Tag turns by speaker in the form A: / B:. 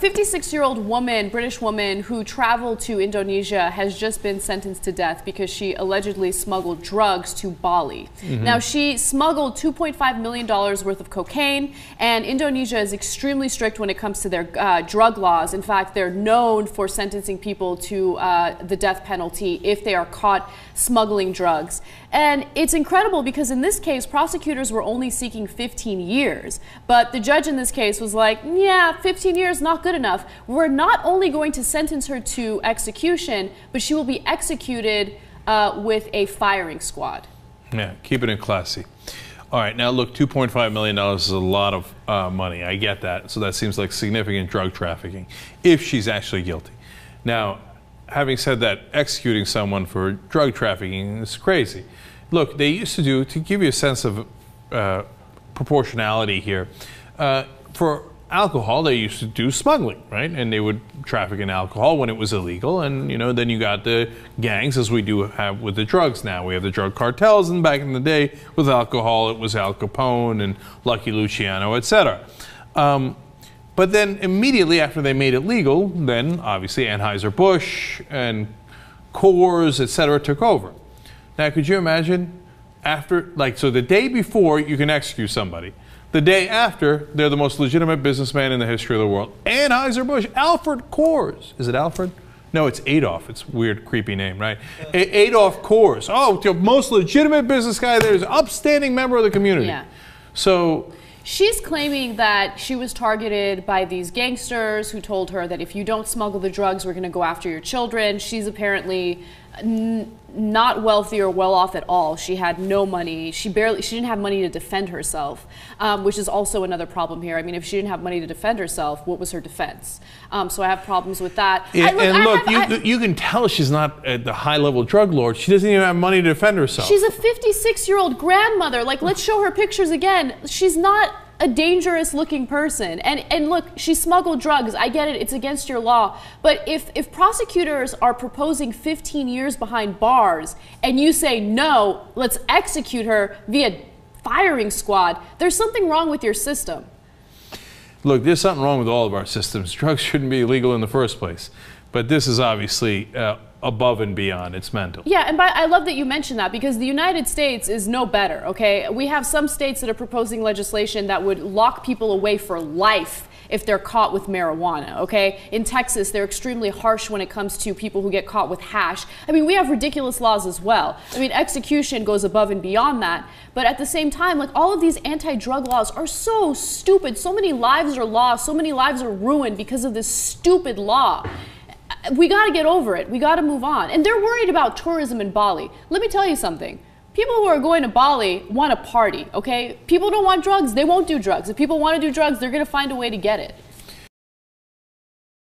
A: 56-year-old woman, British woman, who traveled to Indonesia has just been sentenced to death because she allegedly smuggled drugs to Bali. Now, she smuggled $2.5 million worth of cocaine, and Indonesia is extremely strict when it comes to their drug laws. In fact, they're known for sentencing people to the death penalty if they are caught smuggling drugs. And it's incredible because in this case, prosecutors were only seeking 15 years. But the judge in this case was like, yeah, 15 years, not good enough. We're not only going to sentence her to execution, but she will be executed with a firing squad.
B: Yeah, keeping it classy. All right, now look, $2.5 million is a lot of money. I get that. So that seems like significant drug trafficking, if she's actually guilty. Now, having said that, executing someone for drug trafficking is crazy. Look, they used to do, to give you a sense of proportionality here, for alcohol, they used to do smuggling, right? And they would traffic in alcohol when it was illegal. And, you know, then you got the gangs, as we do have with the drugs now. We have the drug cartels, and back in the day, with alcohol, it was Al Capone and Lucky Luciano, etc. But then immediately after they made it legal, then obviously Anheuser-Busch and Coors, etc. took over. Now, could you imagine after, like, so the day before you can execute somebody, the day after they're the most legitimate businessman in the history of the world. Anheuser-Busch, Alfred Coors. Is it Alfred? No, it's Adolf. It's a weird, creepy name, right? Adolf Coors. Oh, the most legitimate business guy there is an upstanding member of the community.
A: Yeah.
B: So
A: she's claiming that she was targeted by these gangsters who told her that if you don't smuggle the drugs, we're going to go after your children. She's apparently not wealthy or well off at all. She had no money. She didn't have money to defend herself, which is also another problem here. I mean, if she didn't have money to defend herself, what was her defense? So I have problems with that.
B: You can tell she's not the high-level drug lord. She doesn't even have money to defend herself.
A: She's a 56-year-old grandmother. Like, let's show her pictures again. She's not a dangerous looking person. And look, she smuggled drugs. I get it, it's against your law. But if prosecutors are proposing 15 years behind bars and you say, no, let's execute her via firing squad, there's something wrong with your system.
B: Look, there's something wrong with all of our systems. Drugs shouldn't be illegal in the first place. But this is obviously above and beyond. It's mental.
A: Yeah, and I love that you mentioned that because the United States is no better, okay? We have some states that are proposing legislation that would lock people away for life if they're caught with marijuana, okay? In Texas, they're extremely harsh when it comes to people who get caught with hash. I mean, we have ridiculous laws as well. I mean, execution goes above and beyond that. But at the same time, like, all of these anti-drug laws are so stupid. So many lives are lost. So many lives are ruined because of this stupid law. We got to get over it. We got to move on. And they're worried about tourism in Bali. Let me tell you something. People who are going to Bali want to party, okay? People don't want drugs. They won't do drugs. If people want to do drugs, they're going to find a way to get it.